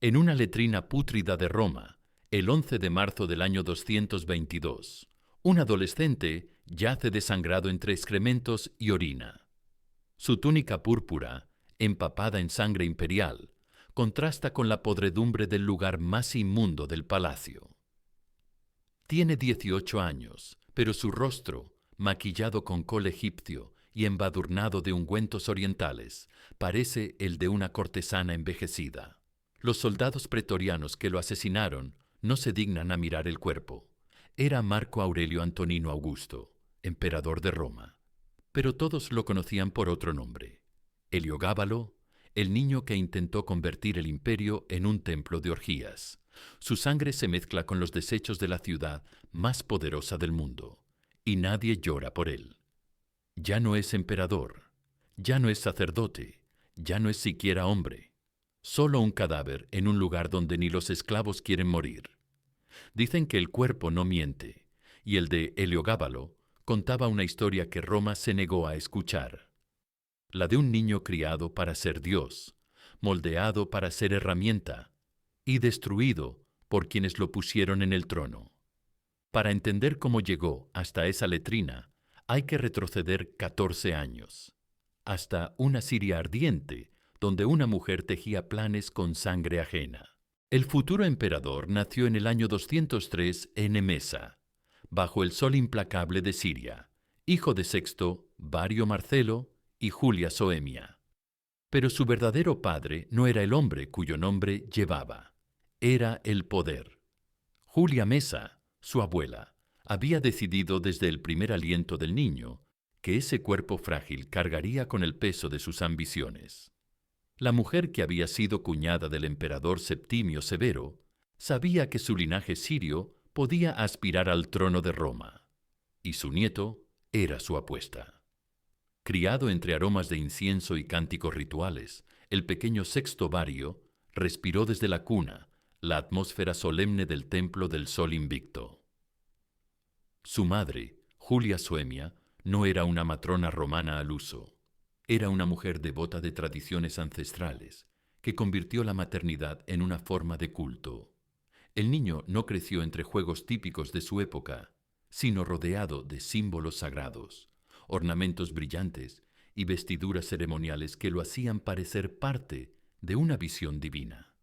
En una letrina pútrida de Roma, el 11 de marzo del año 222, un adolescente yace desangrado entre excrementos y orina. Su túnica púrpura, empapada en sangre imperial, contrasta con la podredumbre del lugar más inmundo del palacio. Tiene 18 años, pero su rostro, maquillado con col egipcio y embadurnado de ungüentos orientales, parece el de una cortesana envejecida. Los soldados pretorianos que lo asesinaron no se dignan a mirar el cuerpo. Era Marco Aurelio Antonino Augusto, emperador de Roma. Pero todos lo conocían por otro nombre: Heliogábalo, el niño que intentó convertir el imperio en un templo de orgías. Su sangre se mezcla con los desechos de la ciudad más poderosa del mundo, y nadie llora por él. Ya no es emperador, ya no es sacerdote, ya no es siquiera hombre. Solo un cadáver en un lugar donde ni los esclavos quieren morir. Dicen que el cuerpo no miente, y el de Heliogábalo contaba una historia que Roma se negó a escuchar. La de un niño criado para ser Dios, moldeado para ser herramienta, y destruido por quienes lo pusieron en el trono. Para entender cómo llegó hasta esa letrina, hay que retroceder 14 años, hasta una Siria ardiente, donde una mujer tejía planes con sangre ajena. El futuro emperador nació en el año 203 en Emesa, bajo el sol implacable de Siria, hijo de Sexto, Vario Marcelo y Julia Soemia. Pero su verdadero padre no era el hombre cuyo nombre llevaba, era el poder. Julia Mesa, su abuela, había decidido desde el primer aliento del niño que ese cuerpo frágil cargaría con el peso de sus ambiciones. La mujer que había sido cuñada del emperador Septimio Severo sabía que su linaje sirio podía aspirar al trono de Roma, y su nieto era su apuesta. Criado entre aromas de incienso y cánticos rituales, el pequeño Sexto Vario respiró desde la cuna la atmósfera solemne del templo del sol invicto. Su madre, Julia Soemia, no era una matrona romana al uso. Era una mujer devota de tradiciones ancestrales, que convirtió la maternidad en una forma de culto. El niño no creció entre juegos típicos de su época, sino rodeado de símbolos sagrados, ornamentos brillantes y vestiduras ceremoniales que lo hacían parecer parte de una visión divina.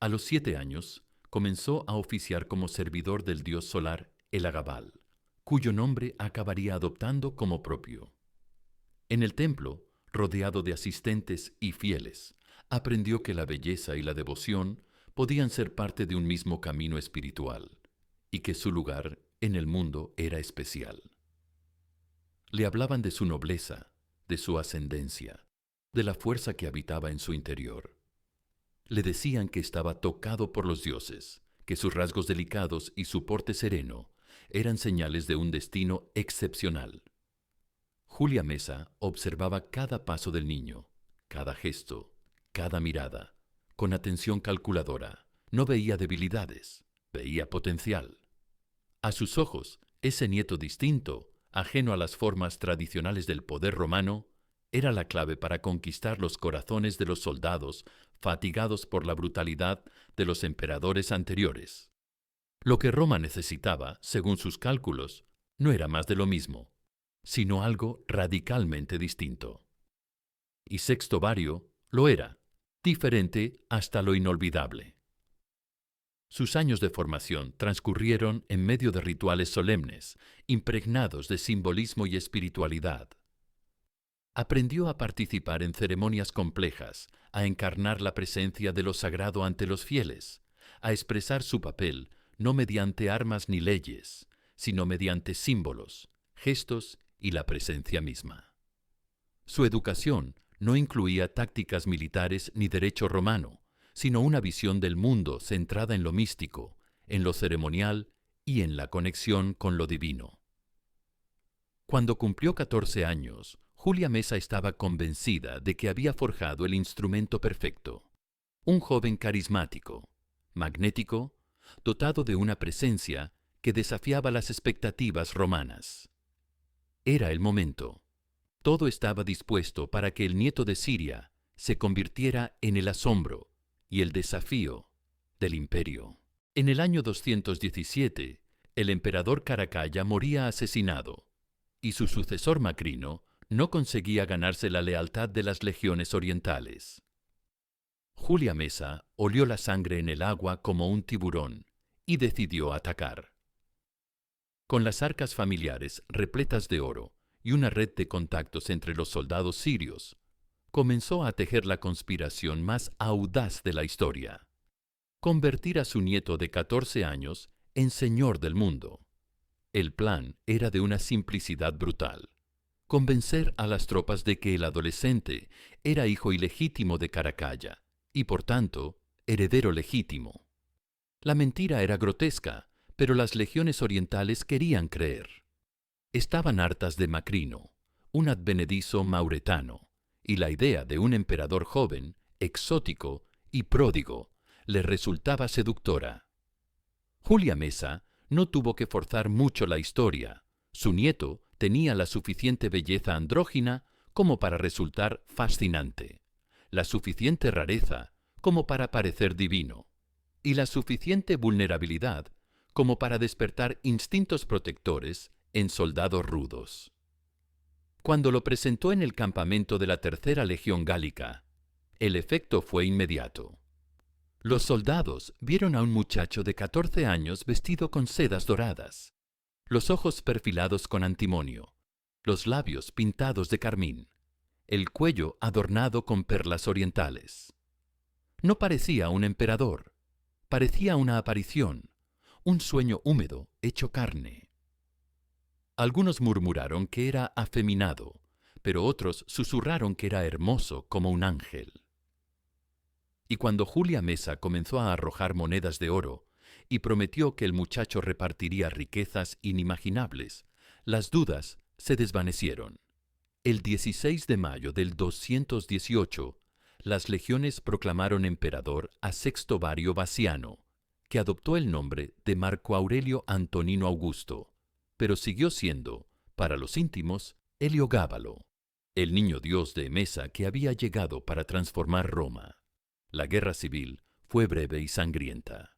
A los 7 años, comenzó a oficiar como servidor del dios solar Elagabal, cuyo nombre acabaría adoptando como propio. En el templo, rodeado de asistentes y fieles, aprendió que la belleza y la devoción podían ser parte de un mismo camino espiritual, y que su lugar en el mundo era especial. Le hablaban de su nobleza, de su ascendencia, de la fuerza que habitaba en su interior. Le decían que estaba tocado por los dioses, que sus rasgos delicados y su porte sereno eran señales de un destino excepcional. Julia Mesa observaba cada paso del niño, cada gesto, cada mirada, con atención calculadora. No veía debilidades, veía potencial. A sus ojos, ese nieto distinto, ajeno a las formas tradicionales del poder romano, era la clave para conquistar los corazones de los soldados fatigados por la brutalidad de los emperadores anteriores. Lo que Roma necesitaba, según sus cálculos, no era más de lo mismo, sino algo radicalmente distinto. Y Sexto Vario lo era, diferente hasta lo inolvidable. Sus años de formación transcurrieron en medio de rituales solemnes, impregnados de simbolismo y espiritualidad. Aprendió a participar en ceremonias complejas, a encarnar la presencia de lo sagrado ante los fieles, a expresar su papel no mediante armas ni leyes, sino mediante símbolos, gestos y la presencia misma. Su educación no incluía tácticas militares ni derecho romano, sino una visión del mundo centrada en lo místico, en lo ceremonial y en la conexión con lo divino. Cuando cumplió 14 años, Julia Mesa estaba convencida de que había forjado el instrumento perfecto. Un joven carismático, magnético, dotado de una presencia que desafiaba las expectativas romanas. Era el momento. Todo estaba dispuesto para que el nieto de Siria se convirtiera en el asombro, y el desafío del imperio. En el año 217, el emperador Caracalla moría asesinado, y su sucesor Macrino no conseguía ganarse la lealtad de las legiones orientales. Julia Mesa olió la sangre en el agua como un tiburón y decidió atacar. Con las arcas familiares repletas de oro y una red de contactos entre los soldados sirios, comenzó a tejer la conspiración más audaz de la historia: convertir a su nieto de 14 años en señor del mundo. El plan era de una simplicidad brutal: convencer a las tropas de que el adolescente era hijo ilegítimo de Caracalla y, por tanto, heredero legítimo. La mentira era grotesca, pero las legiones orientales querían creer. Estaban hartas de Macrino, un advenedizo mauretano, y la idea de un emperador joven, exótico y pródigo les resultaba seductora. Julia Mesa no tuvo que forzar mucho la historia. Su nieto tenía la suficiente belleza andrógina como para resultar fascinante, la suficiente rareza como para parecer divino, y la suficiente vulnerabilidad como para despertar instintos protectores en soldados rudos. Cuando lo presentó en el campamento de la Tercera Legión Gálica, el efecto fue inmediato. Los soldados vieron a un muchacho de 14 años vestido con sedas doradas, los ojos perfilados con antimonio, los labios pintados de carmín, el cuello adornado con perlas orientales. No parecía un emperador, parecía una aparición, un sueño húmedo hecho carne. Algunos murmuraron que era afeminado, pero otros susurraron que era hermoso como un ángel. Y cuando Julia Mesa comenzó a arrojar monedas de oro y prometió que el muchacho repartiría riquezas inimaginables, las dudas se desvanecieron. El 16 de mayo del 218, las legiones proclamaron emperador a Sexto Vario Bassiano, que adoptó el nombre de Marco Aurelio Antonino Augusto, pero siguió siendo, para los íntimos, Heliogábalo, el niño dios de Emesa que había llegado para transformar Roma. La guerra civil fue breve y sangrienta.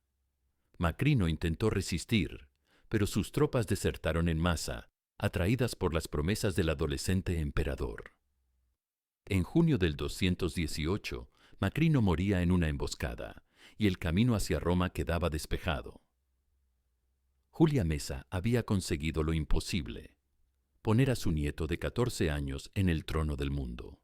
Macrino intentó resistir, pero sus tropas desertaron en masa, atraídas por las promesas del adolescente emperador. En junio del 218, Macrino moría en una emboscada, y el camino hacia Roma quedaba despejado. Julia Mesa había conseguido lo imposible: poner a su nieto de 14 años en el trono del mundo.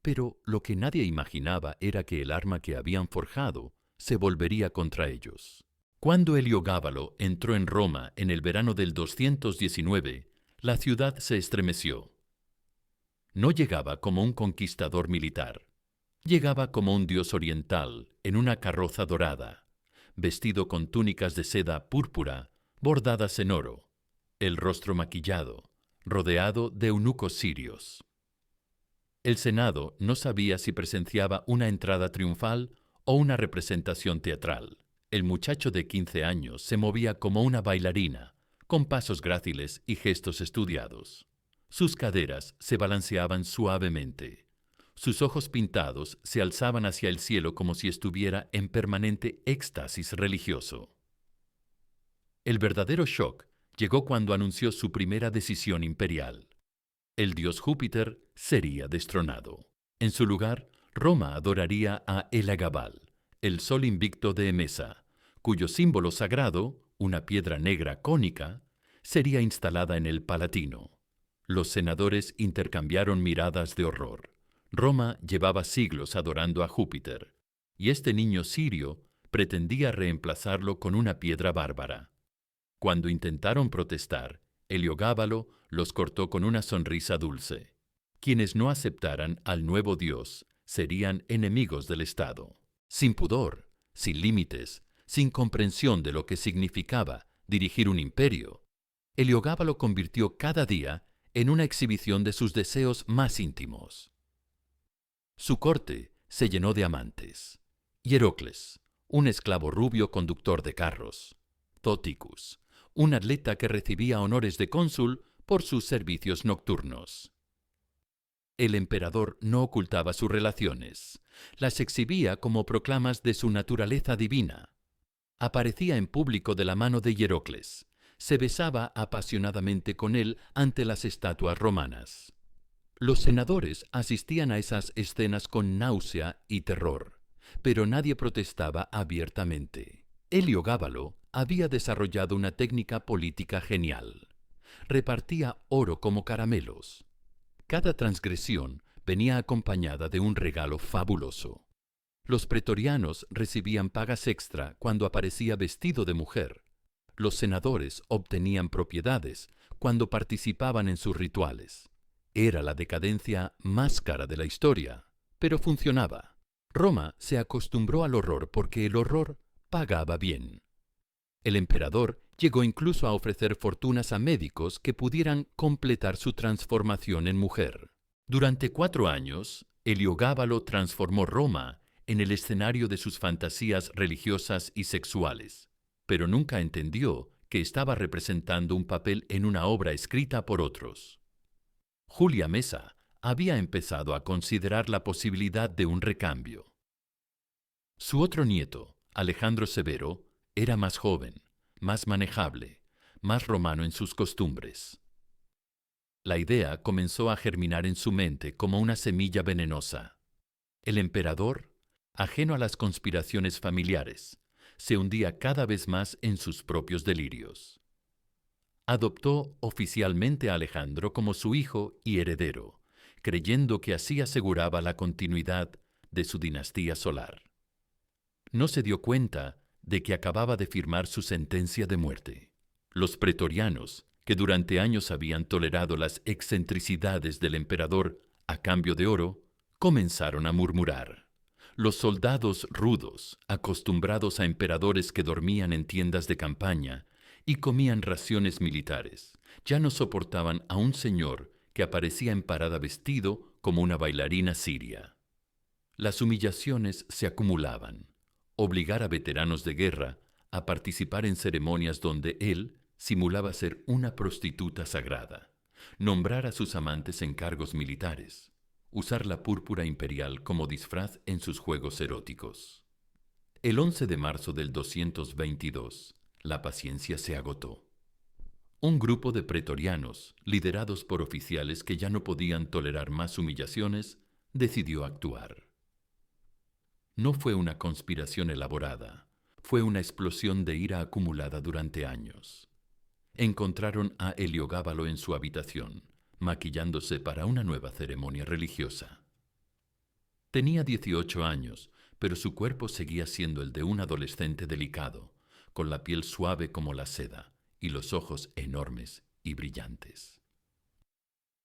Pero lo que nadie imaginaba era que el arma que habían forjado se volvería contra ellos. Cuando Heliogábalo entró en Roma en el verano del 219, la ciudad se estremeció. No llegaba como un conquistador militar. Llegaba como un dios oriental en una carroza dorada, vestido con túnicas de seda púrpura bordadas en oro, el rostro maquillado, rodeado de eunucos sirios. El Senado no sabía si presenciaba una entrada triunfal o una representación teatral. El muchacho de 15 años se movía como una bailarina, con pasos gráciles y gestos estudiados. Sus caderas se balanceaban suavemente. Sus ojos pintados se alzaban hacia el cielo como si estuviera en permanente éxtasis religioso. El verdadero shock llegó cuando anunció su primera decisión imperial. El dios Júpiter sería destronado. En su lugar, Roma adoraría a Helagabal, el sol invicto de Emesa, cuyo símbolo sagrado, una piedra negra cónica, sería instalada en el Palatino. Los senadores intercambiaron miradas de horror. Roma llevaba siglos adorando a Júpiter, y este niño sirio pretendía reemplazarlo con una piedra bárbara. Cuando intentaron protestar, Heliogábalo los cortó con una sonrisa dulce. Quienes no aceptaran al nuevo dios serían enemigos del Estado. Sin pudor, sin límites, sin comprensión de lo que significaba dirigir un imperio, Heliogábalo convirtió cada día en una exhibición de sus deseos más íntimos. Su corte se llenó de amantes: Hierocles, un esclavo rubio conductor de carros; Zoticus, un atleta que recibía honores de cónsul por sus servicios nocturnos; El emperador no ocultaba sus relaciones. Las exhibía como proclamas de su naturaleza divina. Aparecía en público de la mano de Hierocles. Se besaba apasionadamente con él ante las estatuas romanas. Los senadores asistían a esas escenas con náusea y terror, pero nadie protestaba abiertamente. Heliogábalo había desarrollado una técnica política genial. Repartía oro como caramelos. Cada transgresión venía acompañada de un regalo fabuloso. Los pretorianos recibían pagas extra cuando aparecía vestido de mujer. Los senadores obtenían propiedades cuando participaban en sus rituales. Era la decadencia más cara de la historia, pero funcionaba. Roma se acostumbró al horror porque el horror pagaba bien. El emperador llegó incluso a ofrecer fortunas a médicos que pudieran completar su transformación en mujer. Durante 4 años, Heliogábalo transformó Roma en el escenario de sus fantasías religiosas y sexuales, pero nunca entendió que estaba representando un papel en una obra escrita por otros. Julia Mesa había empezado a considerar la posibilidad de un recambio. Su otro nieto, Alejandro Severo, era más joven, más manejable, más romano en sus costumbres. La idea comenzó a germinar en su mente como una semilla venenosa. El emperador, ajeno a las conspiraciones familiares, se hundía cada vez más en sus propios delirios. Adoptó oficialmente a Alejandro como su hijo y heredero, creyendo que así aseguraba la continuidad de su dinastía solar. No se dio cuenta de que acababa de firmar su sentencia de muerte. Los pretorianos, que durante años habían tolerado las excentricidades del emperador a cambio de oro, comenzaron a murmurar. Los soldados rudos, acostumbrados a emperadores que dormían en tiendas de campaña y comían raciones militares, ya no soportaban a un señor que aparecía en parada vestido como una bailarina siria. Las humillaciones se acumulaban. Obligar a veteranos de guerra a participar en ceremonias donde él simulaba ser una prostituta sagrada, nombrar a sus amantes en cargos militares, usar la púrpura imperial como disfraz en sus juegos eróticos. El 11 de marzo del 222, la paciencia se agotó. Un grupo de pretorianos, liderados por oficiales que ya no podían tolerar más humillaciones, decidió actuar. No fue una conspiración elaborada, fue una explosión de ira acumulada durante años. Encontraron a Heliogábalo en su habitación, maquillándose para una nueva ceremonia religiosa. Tenía 18 años, pero su cuerpo seguía siendo el de un adolescente delicado, con la piel suave como la seda y los ojos enormes y brillantes.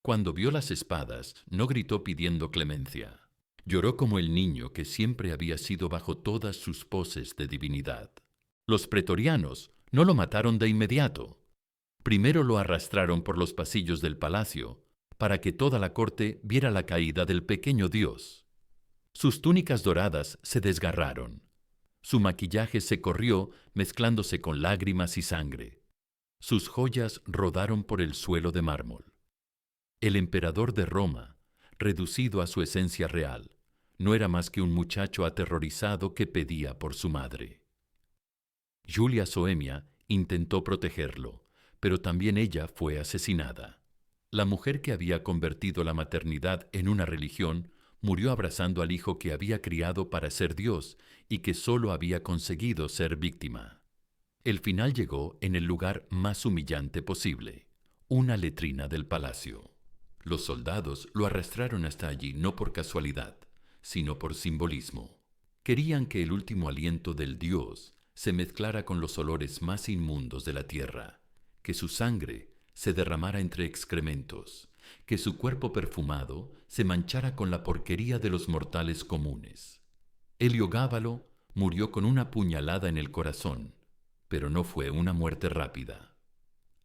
Cuando vio las espadas, no gritó pidiendo clemencia. Lloró como el niño que siempre había sido bajo todas sus poses de divinidad. Los pretorianos no lo mataron de inmediato. Primero lo arrastraron por los pasillos del palacio para que toda la corte viera la caída del pequeño dios. Sus túnicas doradas se desgarraron. Su maquillaje se corrió mezclándose con lágrimas y sangre. Sus joyas rodaron por el suelo de mármol. El emperador de Roma, reducido a su esencia real, no era más que un muchacho aterrorizado que pedía por su madre. Julia Soemia intentó protegerlo, pero también ella fue asesinada. La mujer que había convertido la maternidad en una religión murió abrazando al hijo que había criado para ser Dios y que solo había conseguido ser víctima. El final llegó en el lugar más humillante posible, una letrina del palacio. Los soldados lo arrastraron hasta allí no por casualidad, sino por simbolismo. Querían que el último aliento del dios se mezclara con los olores más inmundos de la tierra, que su sangre se derramara entre excrementos, que su cuerpo perfumado se manchara con la porquería de los mortales comunes. Heliogábalo murió con una puñalada en el corazón, pero no fue una muerte rápida.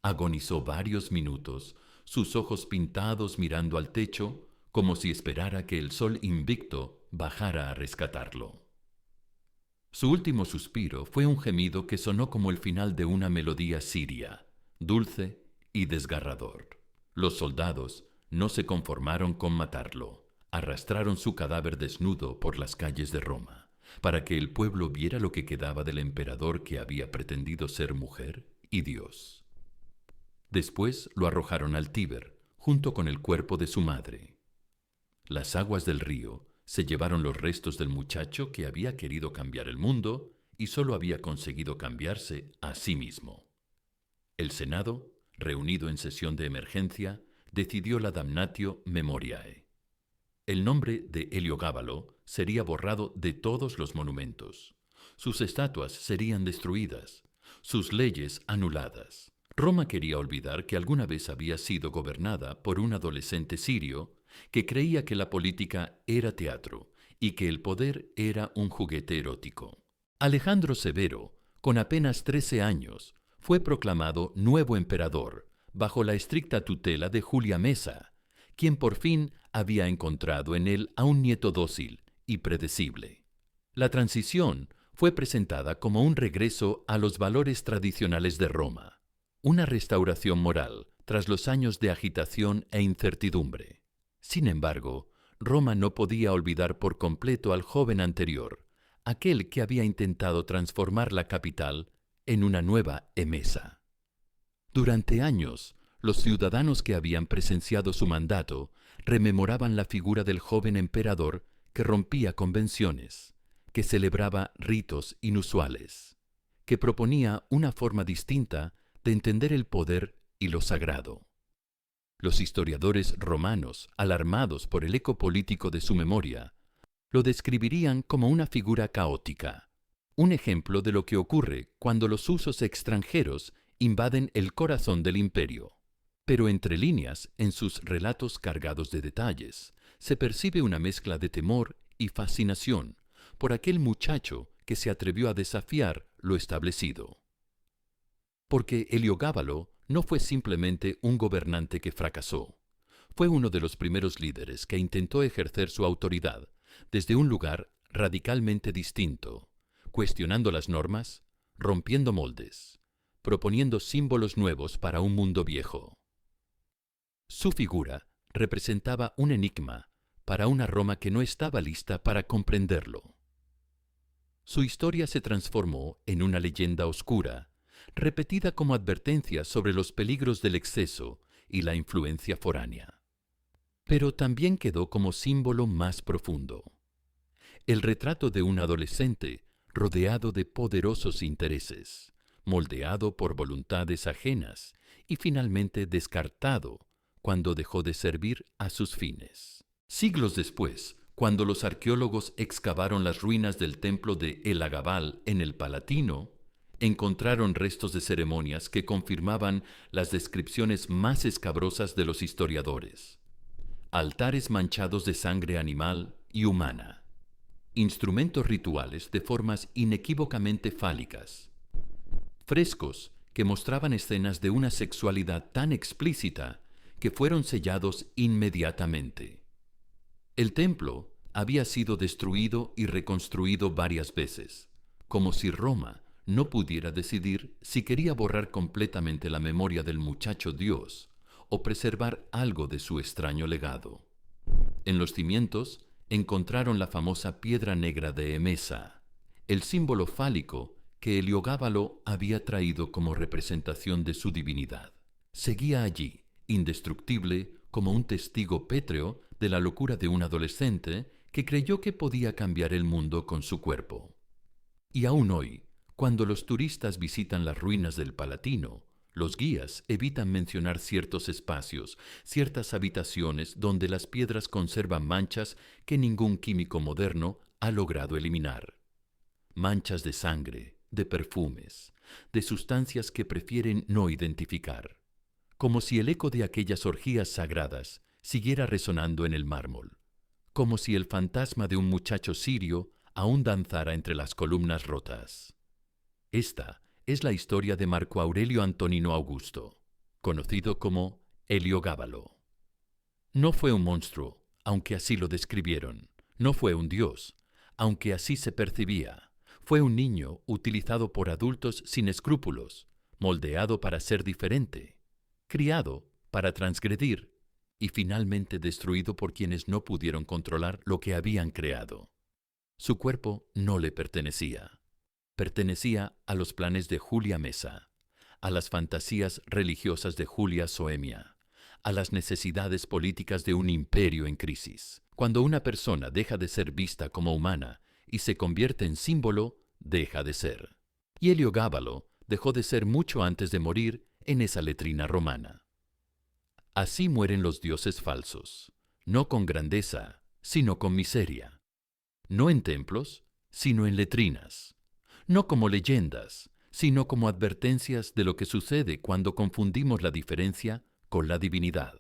Agonizó varios minutos, sus ojos pintados mirando al techo, como si esperara que el sol invicto bajara a rescatarlo. Su último suspiro fue un gemido que sonó como el final de una melodía siria, dulce y desgarrador. Los soldados no se conformaron con matarlo. Arrastraron su cadáver desnudo por las calles de Roma, para que el pueblo viera lo que quedaba del emperador que había pretendido ser mujer y Dios. Después lo arrojaron al Tíber, junto con el cuerpo de su madre. Las aguas del río se llevaron los restos del muchacho que había querido cambiar el mundo y solo había conseguido cambiarse a sí mismo. El Senado, reunido en sesión de emergencia, decidió la damnatio memoriae. El nombre de Heliogábalo sería borrado de todos los monumentos. Sus estatuas serían destruidas, sus leyes anuladas. Roma quería olvidar que alguna vez había sido gobernada por un adolescente sirio que creía que la política era teatro y que el poder era un juguete erótico. Alejandro Severo, con apenas 13 años, fue proclamado nuevo emperador bajo la estricta tutela de Julia Mesa, quien por fin había encontrado en él a un nieto dócil y predecible. La transición fue presentada como un regreso a los valores tradicionales de Roma, una restauración moral tras los años de agitación e incertidumbre. Sin embargo, Roma no podía olvidar por completo al joven anterior, aquel que había intentado transformar la capital en una nueva Emesa. Durante años, los ciudadanos que habían presenciado su mandato rememoraban la figura del joven emperador que rompía convenciones, que celebraba ritos inusuales, que proponía una forma distinta de entender el poder y lo sagrado. Los historiadores romanos, alarmados por el eco político de su memoria, lo describirían como una figura caótica, un ejemplo de lo que ocurre cuando los usos extranjeros invaden el corazón del imperio. Pero entre líneas, en sus relatos cargados de detalles, se percibe una mezcla de temor y fascinación por aquel muchacho que se atrevió a desafiar lo establecido. Porque Heliogábalo no fue simplemente un gobernante que fracasó. Fue uno de los primeros líderes que intentó ejercer su autoridad desde un lugar radicalmente distinto, cuestionando las normas, rompiendo moldes, proponiendo símbolos nuevos para un mundo viejo. Su figura representaba un enigma para una Roma que no estaba lista para comprenderlo. Su historia se transformó en una leyenda oscura, repetida como advertencia sobre los peligros del exceso y la influencia foránea. Pero también quedó como símbolo más profundo. El retrato de un adolescente rodeado de poderosos intereses, moldeado por voluntades ajenas y finalmente descartado cuando dejó de servir a sus fines. Siglos después, cuando los arqueólogos excavaron las ruinas del templo de Elagabal en el Palatino, encontraron restos de ceremonias que confirmaban las descripciones más escabrosas de los historiadores. Altares manchados de sangre animal y humana, instrumentos rituales de formas inequívocamente fálicas, frescos que mostraban escenas de una sexualidad tan explícita que fueron sellados inmediatamente. El templo había sido destruido y reconstruido varias veces, como si Roma no pudiera decidir si quería borrar completamente la memoria del muchacho Dios o preservar algo de su extraño legado. En los cimientos encontraron la famosa piedra negra de Emesa, el símbolo fálico que Heliogábalo había traído como representación de su divinidad. Seguía allí, indestructible, como un testigo pétreo de la locura de un adolescente que creyó que podía cambiar el mundo con su cuerpo. Y aún hoy, cuando los turistas visitan las ruinas del Palatino, los guías evitan mencionar ciertos espacios, ciertas habitaciones donde las piedras conservan manchas que ningún químico moderno ha logrado eliminar. Manchas de sangre, de perfumes, de sustancias que prefieren no identificar, como si el eco de aquellas orgías sagradas siguiera resonando en el mármol, como si el fantasma de un muchacho sirio aún danzara entre las columnas rotas. Esta es la historia de Marco Aurelio Antonino Augusto, conocido como Heliogábalo. No fue un monstruo, aunque así lo describieron. No fue un dios, aunque así se percibía. Fue un niño utilizado por adultos sin escrúpulos, moldeado para ser diferente, criado para transgredir y finalmente destruido por quienes no pudieron controlar lo que habían creado. Su cuerpo no le pertenecía. Pertenecía a los planes de Julia Mesa, a las fantasías religiosas de Julia Soemia, a las necesidades políticas de un imperio en crisis. Cuando una persona deja de ser vista como humana y se convierte en símbolo, deja de ser. Y Heliogábalo dejó de ser mucho antes de morir en esa letrina romana. Así mueren los dioses falsos, no con grandeza, sino con miseria. No en templos, sino en letrinas. No como leyendas, sino como advertencias de lo que sucede cuando confundimos la diferencia con la divinidad,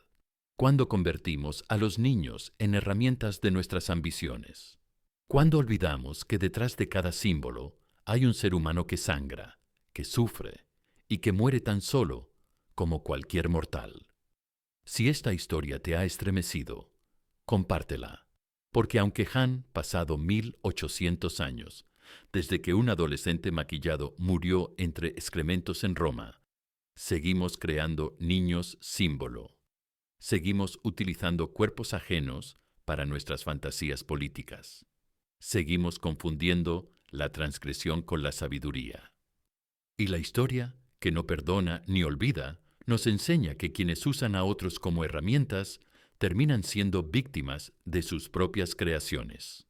cuando convertimos a los niños en herramientas de nuestras ambiciones, cuando olvidamos que detrás de cada símbolo hay un ser humano que sangra, que sufre y que muere tan solo como cualquier mortal. Si esta historia te ha estremecido, compártela, porque aunque han pasado 1800 años desde que un adolescente maquillado murió entre excrementos en Roma, seguimos creando niños símbolo. Seguimos utilizando cuerpos ajenos para nuestras fantasías políticas. Seguimos confundiendo la transgresión con la sabiduría. Y la historia, que no perdona ni olvida, nos enseña que quienes usan a otros como herramientas terminan siendo víctimas de sus propias creaciones.